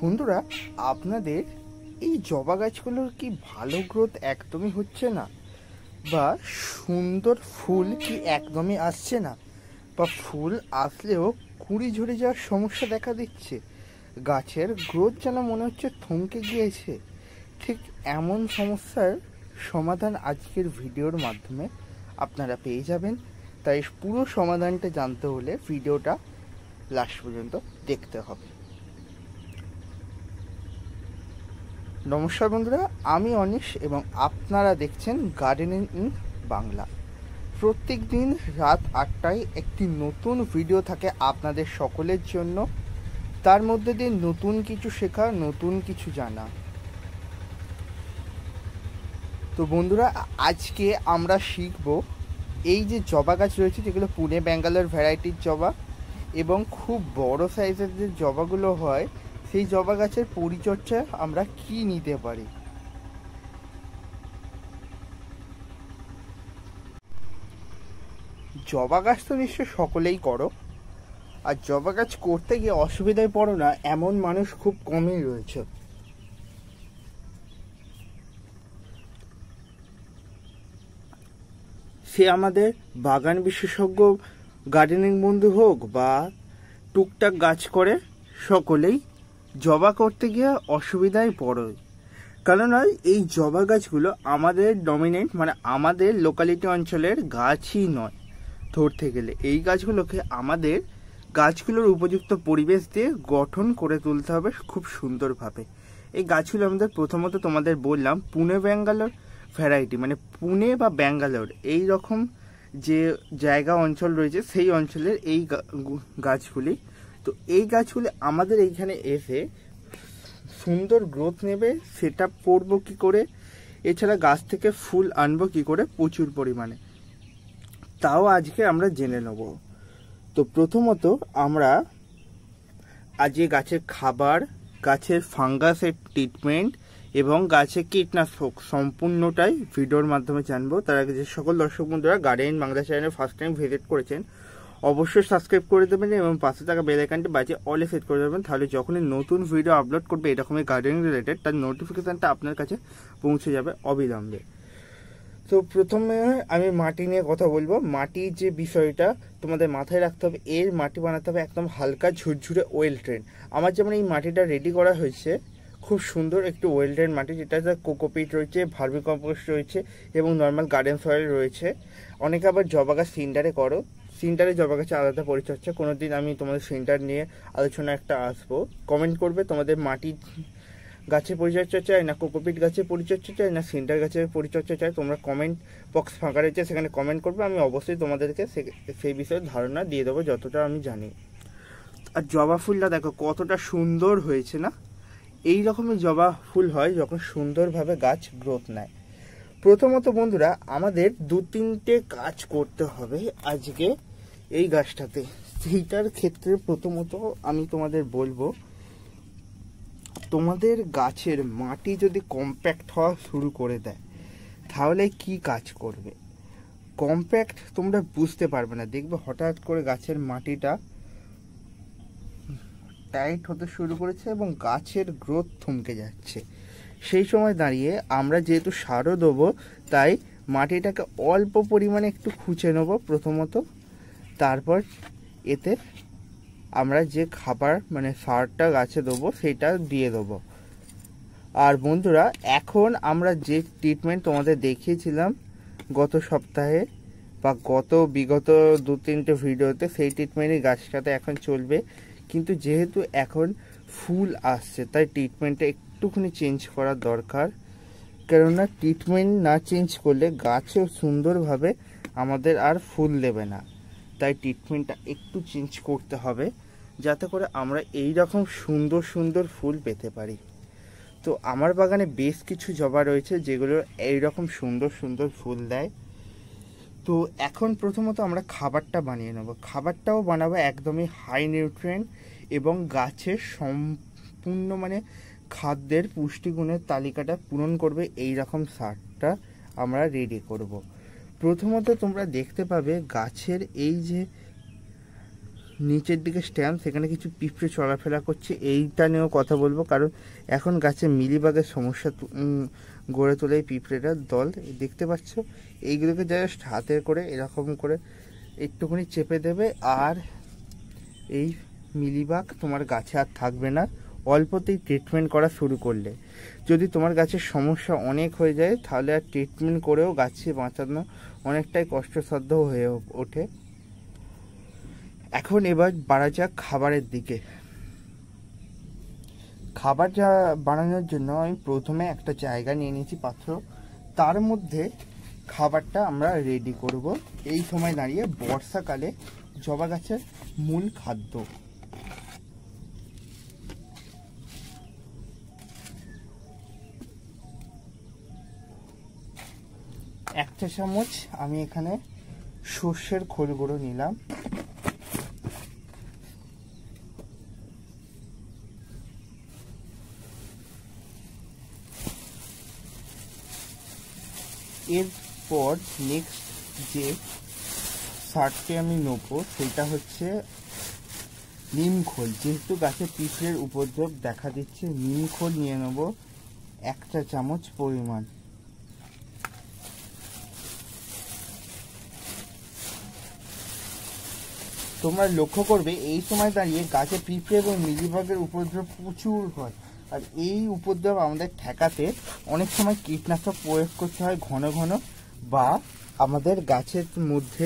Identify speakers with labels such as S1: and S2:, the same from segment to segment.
S1: বন্ধুরা, আপনাদের এই জবা গাছগুলোর কি ভালো গ্রোথ একদমই হচ্ছে না, বা সুন্দর ফুল কি একদমই আসছে না, বা ফুল আসলেও কুঁড়ি ঝরে যাওয়ার সমস্যা দেখা দিচ্ছে, গাছের গ্রোথ যেন মনে হচ্ছে থমকে গিয়েছে? ঠিক এমন সমস্যার সমাধান আজকের ভিডিওর মাধ্যমে আপনারা পেয়ে যাবেন। তাই পুরো সমাধানটা জানতে হলে ভিডিওটা লাস্ট পর্যন্ত দেখতে হবে। নমস্কার বন্ধুরা, আমি অনিশ এবং আপনারা দেখছেন গার্ডেনিং ইন বাংলা। প্রত্যেক দিন রাত 8টায় একটি নতুন ভিডিও থাকে আপনাদের সকলের জন্য। তার মধ্যে দিয়ে নতুন কিছু শেখা, নতুন কিছু জানা। তো বন্ধুরা, আজকে আমরা শিখব এই যে জবা গাছ রয়েছে, যেগুলো পুনে ব্যাঙ্গালোর ভ্যারাইটির জবা, এবং খুব বড় সাইজের যে জবাগুলো হয়, সেই জবা গাছের পরিচর্যা আমরা কি নিতে পারি। জবা গাছ তো নিশ্চয় সকলেই করো, আর জবা গাছ করতে গিয়ে অসুবিধায় পড়ো না এমন মানুষ খুব কমই রয়েছে। সে আমাদের বাগান বিশেষজ্ঞ গার্ডেনিং বন্ধু হোক, বা টুকটাক গাছ করে, সকলেই জবা করতে গিয়ে অসুবিধায় পড়ে। কারণ এই জবা গাছগুলো আমাদের ডমিনেন্ট, মানে আমাদের লোকালিটি অঞ্চলের গাছই নয়। ধরতে গেলে এই গাছগুলোকে আমাদের গাছগুলোর উপযুক্ত পরিবেশ দিয়ে গঠন করে তুলতে হবে খুব সুন্দরভাবে। এই গাছগুলো আমাদের প্রথমত তোমাদের বললাম পুনে ব্যাঙ্গালোর ভ্যারাইটি, মানে পুনে বা ব্যাঙ্গালোর এই রকম যে জায়গা অঞ্চল রয়েছে সেই অঞ্চলের এই গাছগুলি। তো এই গাছগুলি আমাদের এইখানে এসে সুন্দর গ্রোথ নেবে, সেটা করবো কি করে, এছাড়া গাছ থেকে ফুল আনবো কি করে প্রচুর পরিমাণে, তাও আজকে আমরা জেনে নেব। তো প্রথমত আমরা আজকে গাছের খাবার, গাছের ফাঙ্গাসের ট্রিটমেন্ট এবং গাছের কীটনাশক সম্পূর্ণটাই ভিডিওর মাধ্যমে জানবো। তার আগে যে সকল দর্শক বন্ধুরা গার্ডেনিং বাংলা চ্যানেলে ফার্স্ট টাইম ভিজিট করেছেন, অবশ্যই সাবস্ক্রাইব করে দেবেন এবং পাশে থাকা বেল আইকনটি বাজিয়ে অলে সেট করে দেবেন। তাহলে যখনই নতুন ভিডিও আপলোড করবে এরকমই গার্ডেনিং রিলেটেড, তার নোটিফিকেশানটা আপনার কাছে পৌঁছে যাবে অবিলম্বে। তো প্রথমে আমি মাটি নিয়ে কথা বলবো। মাটির যে বিষয়টা তোমাদের মাথায় রাখতে হবে, এর মাটি বানাতে হবে একদম হালকা ঝুরঝুরে ওয়েল ট্রেন। আমার যেমন এই মাটিটা রেডি করা হয়েছে, খুব সুন্দর একটু ওয়েল ট্রেন মাটি, যেটাতে কোকোপিট রয়েছে, ভার্মি কম্পোস্ট রয়েছে এবং নর্মাল গার্ডেন সয়েল রয়েছে। অনেকে আবার জবা গাছ সিন্ডারে করো, সিন্ডারে জবা গাছে আলাদা পরিচর্যা। কোনোদিন আমি তোমাদের সিন্ডার নিয়ে আলোচনা একটা আসবো। কমেন্ট করবে তোমাদের মাটি গাছের পরিচর্যা চাই, না কোকোপিট গাছের পরিচর্যা চাই, না সিন্ডার গাছের পরিচর্যা চাই। তোমরা কমেন্ট বক্স ফাঁকা রয়েছে, সেখানে কমেন্ট করবে। আমি অবশ্যই তোমাদেরকে সেই বিষয়ে ধারণা দিয়ে দেবো যতটা আমি জানি। আর জবা ফুলটা দেখো কতটা সুন্দর হয়েছে না? এই রকমই জবা ফুল হয় যখন সুন্দরভাবে গাছ গ্রোথ নেয়। প্রথমত বন্ধুরা, আমাদের 2-3টে কাজ করতে হবে আজকে এই গাছটাতে। সেইটার ক্ষেত্রে প্রথমত আমি তোমাদের বলবো, তোমাদের গাছের মাটি যদি কম্প্যাক্ট হওয়া শুরু করে দেয় তাহলে কি কাজ করবে। কম্প্যাক্ট তোমরা বুঝতে পারবে না, দেখবে হঠাৎ করে গাছের মাটিটা টাইট হতে শুরু করেছে এবং গাছের গ্রোথ থমকে যাচ্ছে। সেই সময় দাঁড়িয়ে আমরা যেহেতু সারও দেবো, তাই মাটিটাকে অল্প পরিমাণে একটু খুঁচে নেব প্রথমত। তারপর এতে আমরা যে খাবার, মানে সারটা গাছে দেবো, সেটা দিয়ে দেবো। আর বন্ধুরা, এখন আমরা যে ট্রিটমেন্ট তোমাদের দেখিয়েছিলাম গত সপ্তাহে বা বিগত 2-3টে ভিডিওতে, সেই ট্রিটমেন্টই গাছটাতে এখন চলবে। কিন্তু যেহেতু এখন ফুল আসছে, তাই ট্রিটমেন্টটা একটুখানি চেঞ্জ করার দরকার। কেননা ট্রিটমেন্ট না চেঞ্জ করলে গাছেও সুন্দরভাবে আমাদের আর ফুল দেবে না। তাই ট্রিটমেন্টটা একটু চেঞ্জ করতে হবে, যাতে করে আমরা এই রকম সুন্দর সুন্দর ফুল পেতে পারি। তো আমার বাগানে বেশ কিছু জবা রয়েছে যেগুলো এইরকম সুন্দর সুন্দর ফুল দেয়। তো এখন প্রথমত আমরা খাবারটা বানিয়ে নেব। খাবারটাও বানাবো একদমই হাই নিউট্রিয়েন্ট এবং গাছের সম্পূর্ণ, মানে খাদ্যের পুষ্টিগুণের তালিকাটা পূরণ করবে এই রকম সারটা আমরা রেডি করব। প্রথমত তোমরা দেখতে পাবে গাছের এই যে নিচের দিকে স্ট্যাম্প, সেখানে কিছু পিঁপড়ে চলাফেরা করছে, এইটা নিয়েও কথা বলবো। কারণ এখন গাছে মিলিবাগের সমস্যা গড়ে তোলে এই পিঁপড়েটার দল, দেখতে পাচ্ছ। এইগুলোকে জাস্ট হাতে করে এরকম করে একটুখানি চেপে দেবে, আর এই মিলিবাগ তোমার গাছে আর থাকবে না অল্পতেই ট্রিটমেন্ট করা শুরু করলে। যদি তোমার গাছের সমস্যা অনেক হয়ে যায় তাহলে আর ট্রিটমেন্ট করেও গাছে বাঁচানো অনেকটাই কষ্টসাধ্য হয়ে ওঠে। এখন এবার বাড়া যাক খাবারের দিকে। খাবার যা বানানোর জন্য আমি প্রথমে একটা জায়গা নিয়ে নিয়েছি পাত্র, তার মধ্যে খাবারটা আমরা রেডি করব। এই সময় দাঁড়িয়ে বর্ষাকালে জবা গাছের মূল খাদ্য। এক চা চামচ আমি এখানে সর্ষের খোল গুঁড়ো নিলাম। এরপর নেক্সট যে সারটি আমি নেবো সেটা হচ্ছে নিম খোল। যেহেতু গাছে পিঁপড়ের উপদ্রব দেখা দিচ্ছে, নিম খোল নিয়ে নেব 1 চা চামচ পরিমাণ। তোমরা লক্ষ্য করবে এই সময় দাঁড়িয়ে গাছে পিঁপড়ে এবং মিলিবাগের উপদ্রব প্রচুর হয়, আর এই উপদ্রব আমাদের ঠেকাতে অনেক সময় কীটনাশক প্রয়োগ করতে হয় ঘন ঘন, বা আমাদের গাছের মধ্যে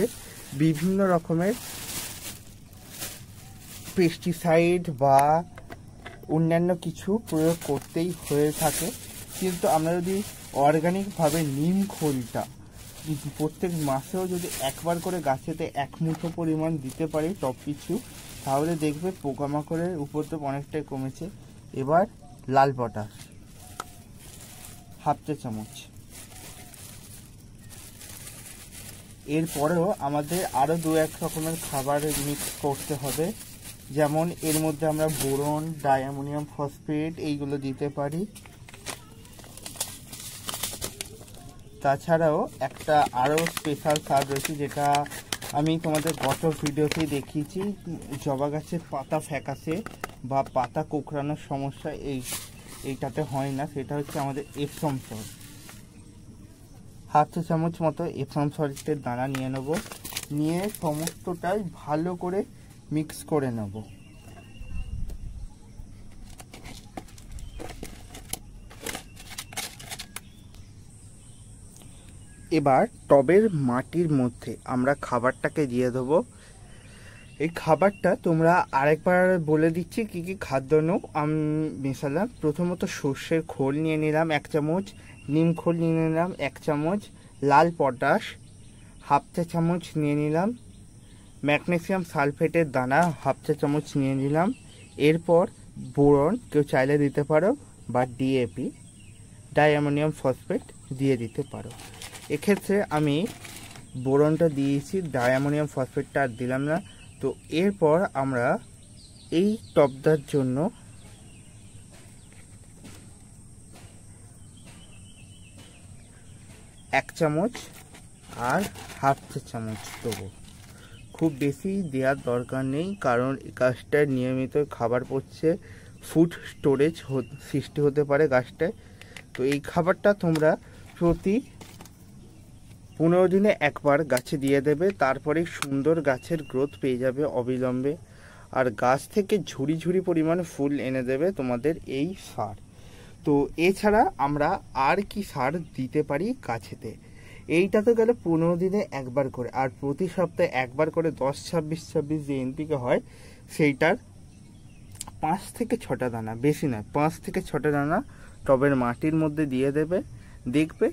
S1: বিভিন্ন রকমের পেস্টিসাইড বা অন্যান্য কিছু প্রয়োগ করতেই হয়ে থাকে। কিন্তু আমরা যদি অর্গানিকভাবে নিম খোলটা প্রত্যেক মাসেও যদি একবার করে গাছেতে 1 মুঠো পরিমাণ দিতে পারি টপ পিছু, তাহলে দেখবে পোকামাকড়ের উপদ্রব অনেকটাই কমেছে। এবার লাল পটাশ 1/2 চা চামচ। এরপরেও আমাদের আরও 2-1 রকমের খাবার মিক্স করতে হবে, যেমন এর মধ্যে আমরা বোরন, ডায়ামোনিয়াম ফসফেট এইগুলো দিতে পারি। তাছাড়াও একটা আরও স্পেশাল সার রয়েছে, যেটা আমি তোমাদের গত ভিডিওতেই দেখিয়েছি। জবা গাছের পাতা ফ্যাকাসে বা পাতা কোঁকড়ানোর সমস্যা এইটাতে হয় না, সেটা হচ্ছে আমাদের এপসম সল্ট। 1/2 চা চামচ মতো এপসম সল্টের দানা নিয়ে নেব, নিয়ে সমস্তটাই ভালো করে মিক্স করে নেব। এবার টবের মাটির মধ্যে আমরা খাবারটাকে দিয়ে দেবো। এই খাবারটা তোমরা আরেকবার বলে দিচ্ছি কি কি খাদ্য নেও আমি মেশালাম। প্রথমত সর্ষের খোল নিয়ে নিলাম 1 চামচ, নিম খোল নিয়ে নিলাম 1 চামচ, লাল পটাশ 1/2 চা চামচ নিয়ে নিলাম, ম্যাগনেসিয়াম সালফেটের দানা 1/2 চা চামচ নিয়ে নিলাম। এরপর বোরন কেউ চাইলে দিতে পারো, বা ডিএপি ডাইঅ্যামোনিয়াম ফসফেট দিয়ে দিতে পারো। এক্ষেত্রে আমি বোরনটা দিয়েছি, ডাইঅ্যামোনিয়াম ফসফেটটা আর দিলাম না। তো এরপর আমরা এই টবটার জন্য এক চামচ আর 1/2 চা চামচ দেবো। খুব বেশি দেওয়ার দরকার নেই, কারণ এই গাছটায় নিয়মিত খাবার পড়ছে, ফুড স্টোরেজ সৃষ্টি হতে পারে গাছটায়। তো এই খাবারটা তোমরা প্রতি 15 দিনে একবার গাছে দিয়ে দেবে, তারপরে সুন্দর গাছের গ্রোথ পেয়ে যাবে অবিলম্বে, আর গাছ থেকে ঝুড়ি ঝুড়ি পরিমাণে ফুল এনে দেবে তোমাদের এই সার। তো এছাড়া আমরা আর কি সার দিতে পারি গাছেতে, এইটা তো গেলে 15 দিনে একবার করে, আর প্রতি সপ্তাহে একবার করে 10-26-26 যে এনপিকে হয় সেইটার 5 থেকে 6টা দানা, বেশি নয় 5 থেকে 6টা দানা টবের মাটির মধ্যে দিয়ে দেবে, দেখবে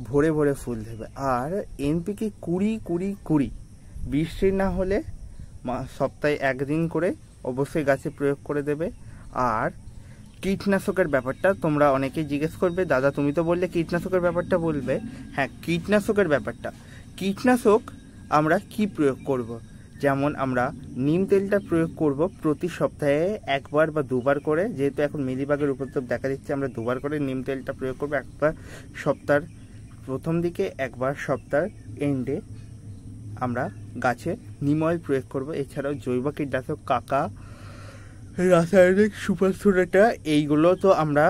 S1: ভরে ভরে ফুল দেবে। আর এনপিকে 20-20-20 বৃষ্টি না হলে সপ্তাহে 1 দিন করে অবশ্যই গাছে প্রয়োগ করে দেবে। আর কীটনাশকের ব্যাপারটা তোমরা অনেকেই জিজ্ঞেস করবে, দাদা তুমি তো বললে কীটনাশকের ব্যাপারটা বলবে। হ্যাঁ, কীটনাশকের ব্যাপারটা, কীটনাশক আমরা কি প্রয়োগ করব, যেমন আমরা নিম তেলটা প্রয়োগ করব প্রতি সপ্তাহে 1 বার বা 2 বার করে। যেহেতু এখন মিলিবাগের উপদ্রব দেখা দিচ্ছে, আমরা 2 বার করে নিম তেলটা প্রয়োগ করবো। একবার সপ্তাহের প্রথম দিকে, একবার সপ্তাহের এন্ডে। আমরা গাছে নিম অয়েল প্রয়োগ করব। এছাড়াও জৈব কীটনাশক কাকা, রাসায়নিক সুপার সোডাটা এইগুলো তো আমরা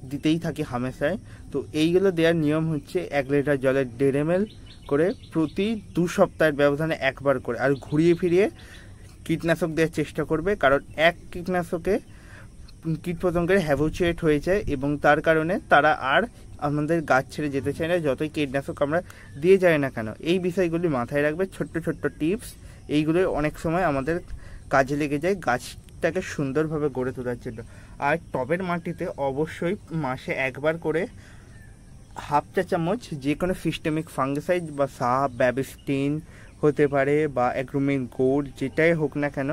S1: দিতেই থাকি হামেশায়। তো এইগুলো দেওয়ার নিয়ম হচ্ছে 1 লিটার জলে 1.5 ml করে প্রতি 2 সপ্তাহের ব্যবধানে একবার করে, আর ঘুরিয়ে ফিরিয়ে কীটনাশক দেওয়ার চেষ্টা করবে, কারণ এক কীটনাশকে কীটপতঙ্গের হ্যাবিচুয়েট হয়ে যায় এবং তার কারণে তারা আর আমাদের গাছ ছেড়ে যেতে চায় না, যতই কীটনাশক আমরা দিয়ে যাই না কেন। এই বিষয়গুলি মাথায় রাখবে, ছোট্ট ছোট্ট টিপস, এইগুলো অনেক সময় আমাদের কাজে লেগে যায় গাছটাকে সুন্দরভাবে গড়ে তোলার জন্য। আর টবের মাটিতে অবশ্যই মাসে একবার করে 1/2 চা চামচ যে কোনো সিস্টেমিক ফাঙ্গিসাইড বা সাপ, ব্যাবিস্টিন হতে পারে বা অ্যাগ্রোমিন গোল্ড, যেটাই হোক না কেন,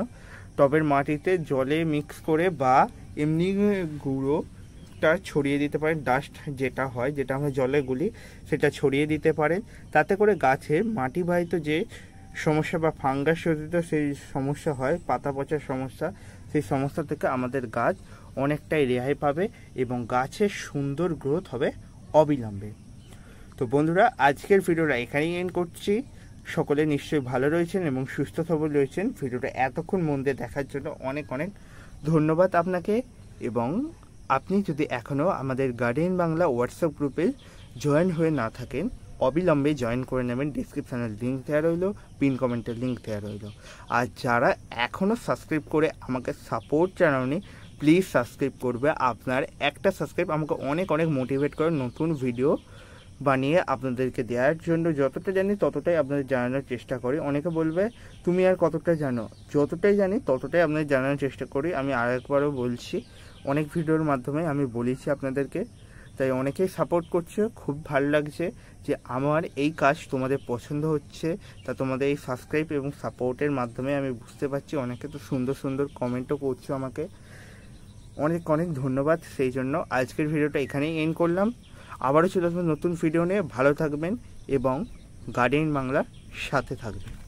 S1: টবের মাটিতে জলে মিক্স করে বা এমনি গুঁড়োটা ছড়িয়ে দিতে পারেন। ডাস্ট যেটা হয়, যেটা আমরা জলে গুলি, সেটা ছড়িয়ে দিতে পারেন। তাতে করে গাছে মাটিবাহিত যে সমস্যা বা ফাঙ্গাস জনিত সেই সমস্যা হয়, পাতা পচার সমস্যা, সেই সমস্যা থেকে আমাদের গাছ অনেকটাই রেহাই পাবে এবং গাছের সুন্দর গ্রোথ হবে অবিলম্বে। তো বন্ধুরা, আজকের ভিডিওটা এখানেই এন্ড করছি। সকলে নিশ্চয়ই ভালো রয়েছেন এবং সুস্থ সবল রয়েছেন। ভিডিওটা এতক্ষণ মন দিয়ে দেখার জন্য অনেক অনেক ধন্যবাদ আপনাকে। এবং আপনি যদি এখনও আমাদের গার্ডেন বাংলা হোয়াটসঅ্যাপ গ্রুপে জয়েন হয়ে না থাকেন, অবিলম্বে জয়েন করে নেবেন। ডিসক্রিপশানের লিঙ্ক দেওয়া রইল, পিন কমেন্টের লিঙ্ক দেওয়া রইল। আর যারা এখনও সাবস্ক্রাইব করে আমাকে সাপোর্ট জানাওনি, প্লিজ সাবস্ক্রাইব করবে। আপনার একটা সাবস্ক্রাইব আমাকে অনেক অনেক মোটিভেট করে নতুন ভিডিও বানিয়ে আপনাদেরকে দেওয়ার জন্য। যতটা জানি ততটাই আপনাদের জানানোর চেষ্টা করি। অনেকে বলবে তুমি আর কতটা জানো, যতটাই জানি ততটাই আপনাদের জানানোর চেষ্টা করি। আমি আরেকবারও বলছি, অনেক ভিডিওর মাধ্যমে আমি বলেছি আপনাদেরকে, তাই অনেকেই সাপোর্ট করছে। খুব ভালো লাগছে যে আমার এই কাজ তোমাদের পছন্দ হচ্ছে। তা তোমাদের এই সাবস্ক্রাইব এবং সাপোর্টের মাধ্যমে আমি বুঝতে পারছি। অনেকে তো সুন্দর সুন্দর কমেন্টও করছো আমাকে, অনেক অনেক ধন্যবাদ। সেই জন্য আজকের ভিডিওটা এখানেই এন্ড করলাম। আবারও চলে আসবেন নতুন ভিডিও নিয়ে। ভালো থাকবেন এবং গার্ডেন বাংলার সাথে থাকবেন।